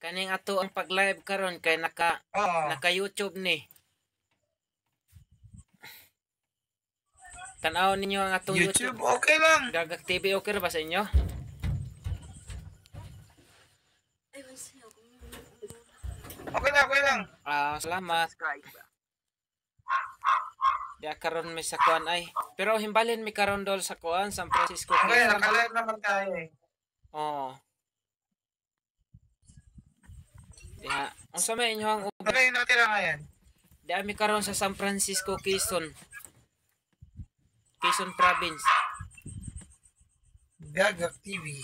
Kaning ato ang pag-live karon kay naka YouTube ni. Tanaw ninyo ang atong YouTube. Okay lang. Gagak TV okay ra ba sa inyo? Okay lang. Salamat. Diya karon may sa kuan ay. Pero himbalin mi karon dol sa kuan San Francisco. Okay, naka-live naman tayo eh. Oo. Diya, unsa may inyo ang Ano yung natira ngayon? diya mi karon sa San Francisco, Quezon Province. Gagak TV.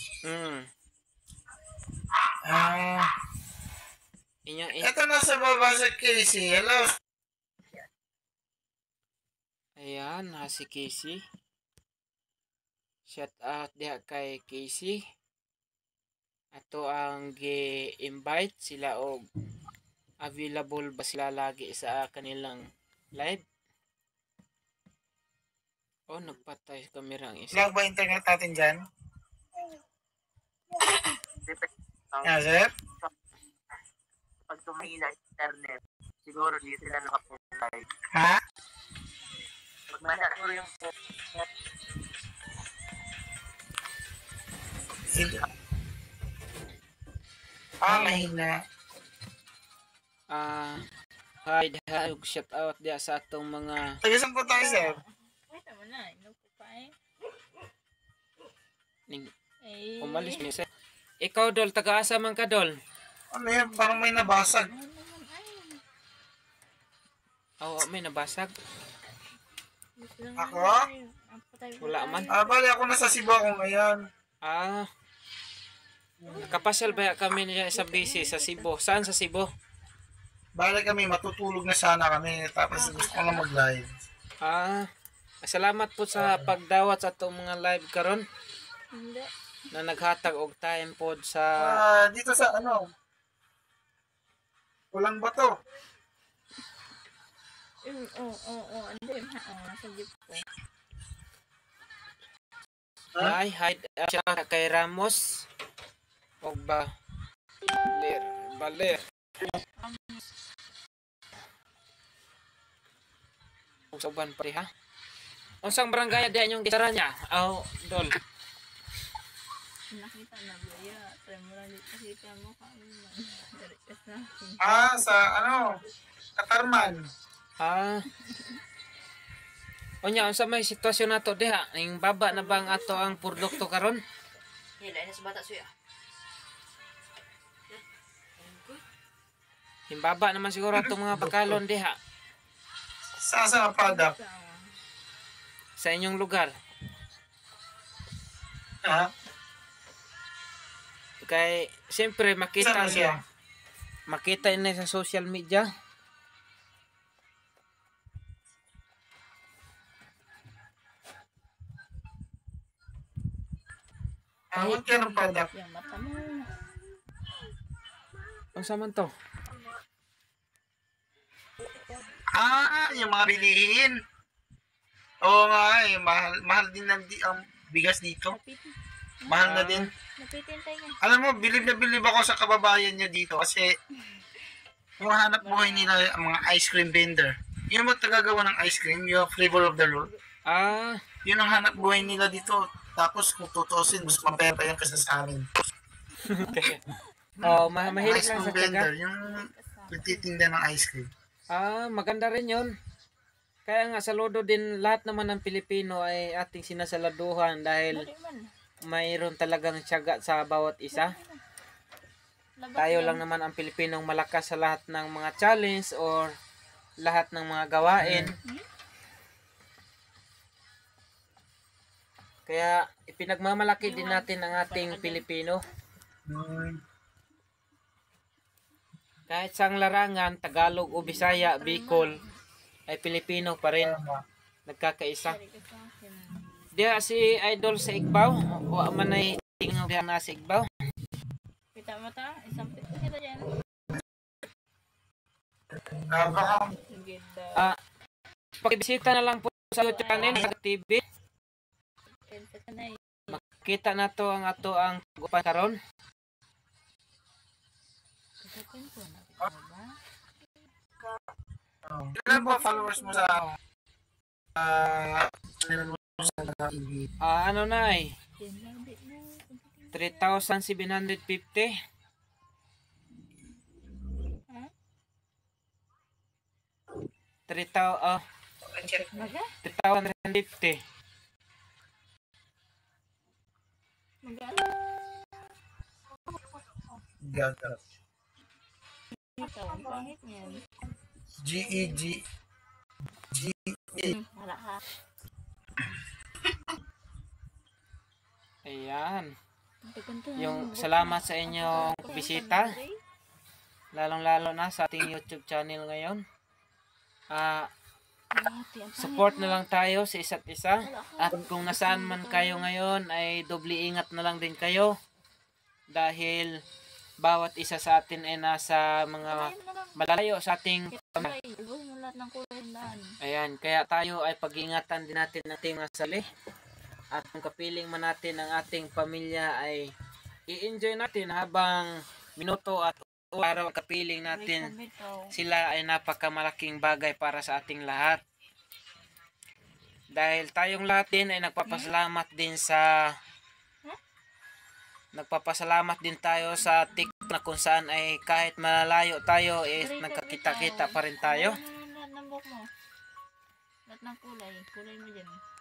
Ito na sa baba sa Casey. Hello. Ayan, si Casey. Shout out diha kay Casey. Ato ang gi-invite sila og available ba sila lagi sa kanilang live. Oh, nagpatay kamera ang isa. Lag ba internet natin dyan? Sir? Pag tumihina internet, siguro di sila nakapunta. Ha? Pag manakuro yung Mahina. Hi, shout out dia sa atong mga Tagasan po tayo, sir. umalis mi sir. Ikaw dol, taga-asa man ka dol? Ano yan? Parang may nabasag. Oo, may nabasag. Ako? Wala man. Bali ako nasa Cebu ako ngayon. Kapasyal ba kami niya sa BC sa Cebu? Saan sa Cebu? Bali kami, matutulog na sana kami. Tapos gusto ko lang mag-live. Salamat po sa pagdawat sa itong mga live karon. Hindi. Na naghatag og time pod sa dito sa ano? Ulang Bato. Hindi. Nasa jeep ko. Hi, siya kay Ramos. Og Baler. Usaban pa ha. Unsang barangay di inyong gisara niya? Dol. Nakita na buya. Tremora dito kita mo kami man. Sa ano? Katarman. Unya, unsa may sitwasyon nato diha? Ning baba na bang ato ang produkto karon? Hila na sa bata suya. Himbaba naman siguro ato mga bakalon diha. Sa product? Sa inyong lugar. Kay siyempre makita siya. Makita ina sa social media. What kind of product? Yung mata mo. Unsa man to? Yung mga bilihin. Oo nga mahal din ang bigas dito. Mahal na din. Napitin tayo nga. Alam mo, bilib na bilib ako sa kababayan niya dito kasi yung hanap buhay nila ang mga ice cream vendor. Yung mga tagagawa ng ice cream, yung flavor of the road. Yun ang hanap buhay nila dito. Tapos kung tutusin, mas mapera yan kasi sa amin. Mahilig ice lang cream sa vendor, taga. yung nagtitinda ng ice cream. Maganda rin yun. Kaya nga saludo din lahat naman ng Pilipino ay ating sinasaladuhan dahil mayroon talagang tiyaga sa bawat isa. Tayo lang naman ang Pilipinong malakas sa lahat ng mga challenge or lahat ng mga gawain. Kaya ipinagmamalaki din natin ang ating Pilipino. Kahit sa larangan, Tagalog o Bisaya, Bicol, ay Pilipino pa rin. Nagkakaisa. Diya si Idol sa Igbaw. O man ay tingnan diya na sa Igbaw. Kita mo ta? Isang pito kita dyan. Pakibisita na lang po sa YouTube channel, sa TV. Makita na to ang ato ang upan karon. Open ko na. Diba? Ilan ba followers mo sa channel mo sa TV? Ano na eh, Yan lang di mo. 3,750. Ha? 3,150. Mag-ano? Gaga. Ito, ang pangit niyan. GEG. Wala ka. Ayan. Pagkanto, Yung salamat sa inyong bisita, lalong-lalo na sa ating YouTube channel ngayon. Support na lang tayo sa isa't isa. At kung nasaan man kayo ngayon ay doble ingat na lang din kayo. Dahil bawat isa sa atin ay nasa mga malayo sa ating pamilya. Ibuhin mo lahat ng kulay daan. Ayan, kaya tayo ay pag-ingatan din natin ng ating mga sarili. At kung kapiling man natin ang ating pamilya ay i-enjoy natin habang minuto at araw kapiling natin. Sila ay napakamalaking bagay para sa ating lahat. Dahil tayong lahat din ay nagpapasalamat din tayo sa TikTok na kung saan ay kahit malalayo tayo nagkakita-kita pa rin tayo. Lahat ng buhok mo. Lahat ng kulay. Kulay mo dyan.